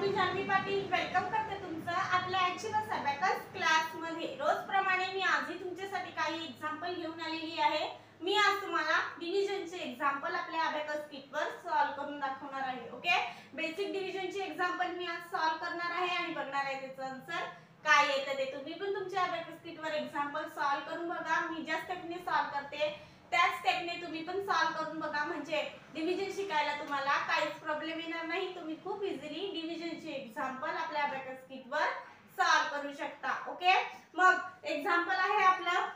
मी Janhvi Patil welcome करते तुमचं आपल्या ॲक्च्युअल अबॅकस क्लासमध्ये. रोजप्रमाणे मी आजही तुमच्यासाठी काही एक्झाम्पल घेऊन आलेली आहे. मी आज तुम्हाला डिव्हिजनचे एक्झाम्पल आपल्या अबॅकस किटवर सॉल्व करून दाखवणार आहे. ओके, बेसिक डिव्हिजनचे एक्झाम्पल मी आज सॉल्व करणार आहे आणि बघणार आहे त्याचं आन्सर काय येतं ते. तुम्ही पण तुमच्या अबॅकस किटवर एक्झाम्पल सॉल्व करून बघा. मी ज्या स्टेपने सॉल्व करते त्याच स्टेपने तुम्ही पण सॉल्व करून बघा, म्हणजे डिव्हिजन शिकायला तुम्हाला काहीच प्रॉब्लेम येणार नाही. तुम्ही खूप इझिली डिव्हिजनचे एक्झाम्पल आपल्या अबॅकस किटवर सॉल्व करू शकता. ओके, मग एक्झाम्पल आहे आपलं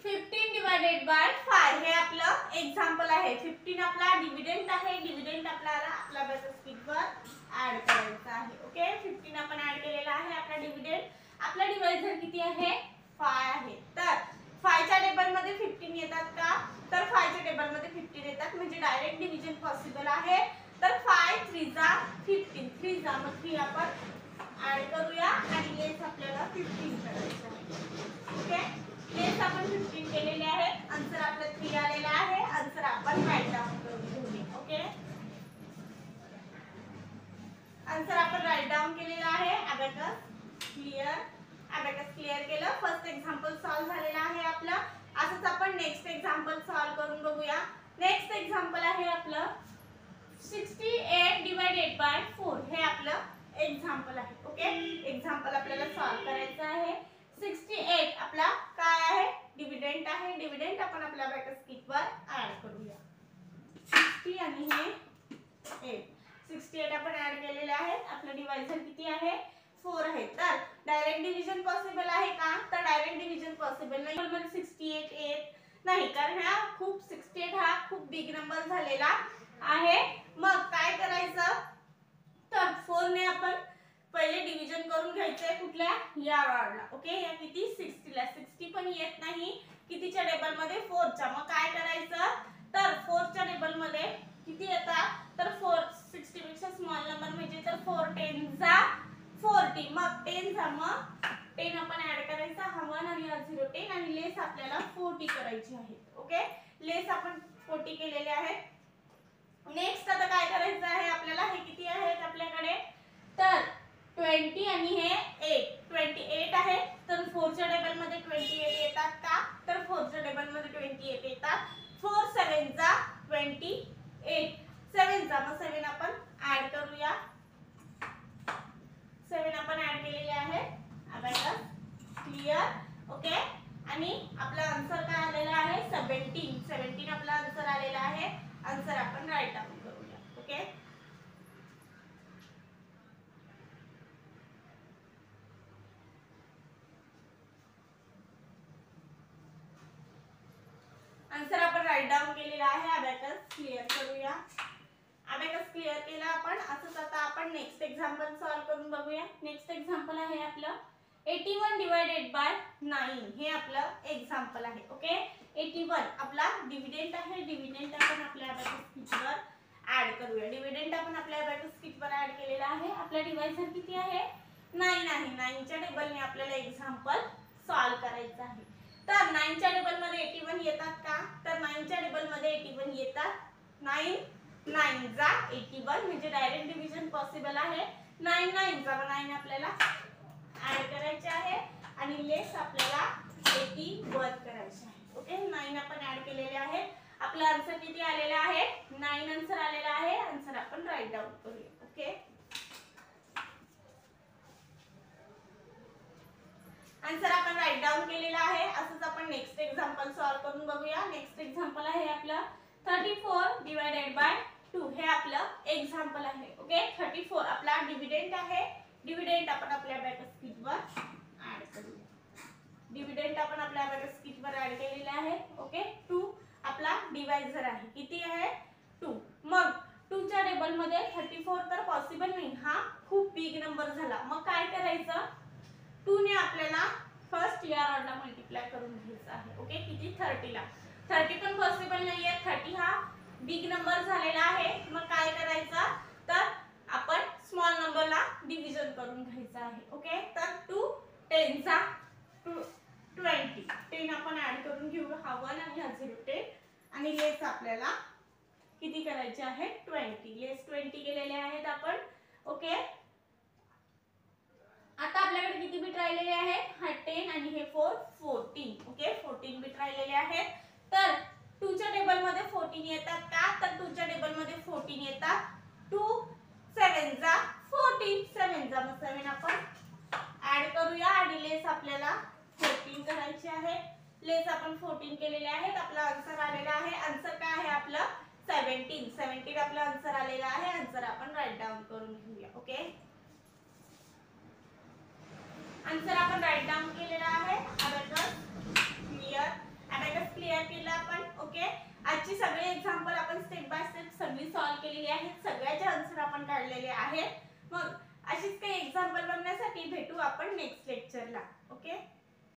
15 डिवाइडेड बाय 5. हे आपलं एक्झाम्पल आहे. 15 आपला डिव्हिडंड आहे. डिव्हिडंड आपल्याला आपल्या अबॅकस किटवर ऍड करायचा आहे. ओके, 15 आपण ऍड केलेला आहे आपला डिव्हिडंड. आपला डिवाइजर किती आहे? 5 आहे. तर 5 च्या टेबल मध्ये 15 येतात का? तर 5 च्या टेबल मध्ये 15 येतात, म्हणजे डायरेक्ट डिव्हिजन पॉसिबल आहे. तर 5 3 जा 15, 3 जा मग 3 आपण ऍड करूया आणि लेस आपल्याला 15 करायचं आहे. ओके, लेस आपण 15 केलेले आहे. आन्सर आपलं 3 आलेला आहे. आन्सर आपण राईट डाउन करून घेऊया. ओके, आन्सर आपण राईट डाउन केलेला आहे. Abacus clear. अबॅकस क्लियर केलं. फर्स्ट एक्झाम्पल सॉल्व झालेला आहे आपला. असंच आपण नेक्स्ट एक्झाम्पल सॉल्व करून बघूया. नेक्स्ट एक्झाम्पल आहे आपलं 68 डिवाइडेड बाय 4. हे आपलं एक्झाम्पल आहे. ओके, एक्झाम्पल आपल्याला सॉल्व करायचं आहे. 68 आपला काय आहे? डिव्हिडंड आहे. डिव्हिडंड आपण आपल्या अबॅकस किटवर ऍड करूया. 60 आणि हे 8. 68 आपण ऍड केलेले आहेत. आपलं डिवाइजर किती आहे? 4 आहे. तर डायरेक्ट डिव्हिजन पॉसिबल आहे का? तर डायरेक्ट डिव्हिजन पॉसिबल नाही. म्हणजे 68 येत नाही, कारण हा खूप 68 हा खूप बिग नंबर झालेला आहे. मग काय करायचं? तर 4 ने आपण पहिले डिव्हिजन करून घ्यायचंय. कुठल्या? या रॉडला. ओके, या किती? 60 ला. 60 पण येत नाही कितीच्या टेबल मध्ये? 4 च्या. मग काय करायचं? तर 4 च्या टेबल मध्ये किती येतात? तर 4 60 पेक्षा स्मॉल नंबर म्हणजे तर 4 10 जा 40. मग 10 जा मग 10 आपण ऍड करायचा. हा 1 आणि हा 0 10 आणि लेस आपल्याला 40 करायची आहे. ओके, लेस आपण 40 केलेले आहेत. नेक्स्ट आता काय करायचं आहे आपल्याला? हे किती आहेत आपल्याकडे? तर 20 आणि हे 8. 28 आहे. तर 4 च्या टेबल मध्ये 28 येतात का? तर 4 च्या टेबल मध्ये 28 येतात. 4 7 जा 28. 7 जा मग 7 आपण ऍड करूया. 7 आपण ऍड केलेले आहे. Abacus clear. ओके, आणि आपला आन्सर काय आलेला आहे? 17. 17 आपला आन्सर आलेला आहे. आन्सर आपण राईट डाउन करूया. ओके, आन्सर आपण राईट डाउन केलेला आहे. अबॅकस क्लियर करूया. अबॅकस क्लियर केला आपण. असंच आता आपण नेक्स्ट एक्झाम्पल सॉल्व करून बघूया. नेक्स्ट एक्झाम्पल आहे आपलं 81 डिवाइडेड बाय 9. हे आपलं एक्झाम्पल आहे. ओके, 81 आपला डिव्हिडंड आहे. डिव्हिडंड आपण आपल्या अबॅकस किटवर ऍड करूया. डिव्हिडंड आपण आपल्या अबॅकस किटवर ऍड केलेला आहे. आपला डिवाइजर किती आहे? 9 आहे. 9 च्या टेबलने आपल्याला एक्झाम्पल सॉल्व करायचं आहे. तर 9 च्या टेबल मध्ये 81 येतात का? तर 9 च्या टेबल मध्ये 81 येतात. 9 9 जा 81 म्हणजे डायरेक्ट डिव्हिजन पॉसिबल आहे. 9 9 जा 9 आपल्याला ऍड करायचे आहे आणि लेस आपल्याला 81 करायचे आहे. ओके, 9 आपण ऍड केलेले आहे. आपला आन्सर किती आलेला आहे? 9 आन्सर आलेला आहे. आन्सर आपण राईट डाउन करूया. ओके, आन्सर आपण राईट डाउन केलेला आहे. असंच आपण नेक्स्ट एक्झाम्पल सॉल्व करून बघूया. नेक्स्ट एक्झाम्पल आहे आपलं 34 डिवाइडेड बाय 2. हे आपलं एक्झाम्पल आहे. ओके, 34 आपला डिव्हिडंड आहे. डिव्हिडंड आपण आपल्या अबॅकस किटवर ऍड करूया. डिव्हिडंड आपण आपल्या अबॅकस किटवर ऍड केलेले आहे. ओके, 2 आपला डिवाइजर आहे. किती आहे? 2. मग 2 च्या टेबल मध्ये 34 तर पॉसिबल नाही, हा खूप बिग नंबर झाला. मग काय करायचं? 2 ने आपल्याला फर्स्ट या रॉडला मल्टिप्लाय करून घ्यायचं आहे. ओके, किती? 30 ला. 30 पण पॉसिबल नाहीये. 30 हा बिग नंबर झालेला आहे. मग काय करायचं? तर आपण स्मॉल नंबरला डिव्हिजन करून घ्यायचं आहे. ओके, तर 2 10 जा 20. 10 आपण ऍड करून घेऊ. हा 1 आणि हा 0 10 आणि लेस आपल्याला किती करायचे आहे? 20. लेस 20 केलेले आहेत आपण. ओके, आता आपल्याकडे किती बीट राहिलेले आहेत? हा 10 आणि हे 4 14. ओके, 14 बीट राहिलेले आहेत. तर 2 च्या टेबल मध्ये 14 येतात का? तर 2 च्या टेबल मध्ये 14 येतात. 2 7 जा 14, 7 जा मग 7 आपण ऍड करूया आणि लेस आपल्याला 14 करायची आहे. लेस आपण 14 केलेले आहेत. आपला आन्सर आलेला आहे. आन्सर काय आहे आपलं? 17. 17 आपला आन्सर आलेला आहे. आन्सर आपण राईट डाऊन करून घेऊया. ओके, आन्सर आपण राईट डाऊन केलेला आहे. अबॅकस क्लिअर केलं आपण. ओके, आजची सगळे एक्झाम्पल आपण स्टेप बाय स्टेप सगळी सॉल्व केलेली आहेत. सगळ्याचे आन्सर आपण काढलेले आहेत. मग अशीच काही एक्झाम्पल बघण्यासाठी भेटू आपण नेक्स्ट लेक्चरला. ओके.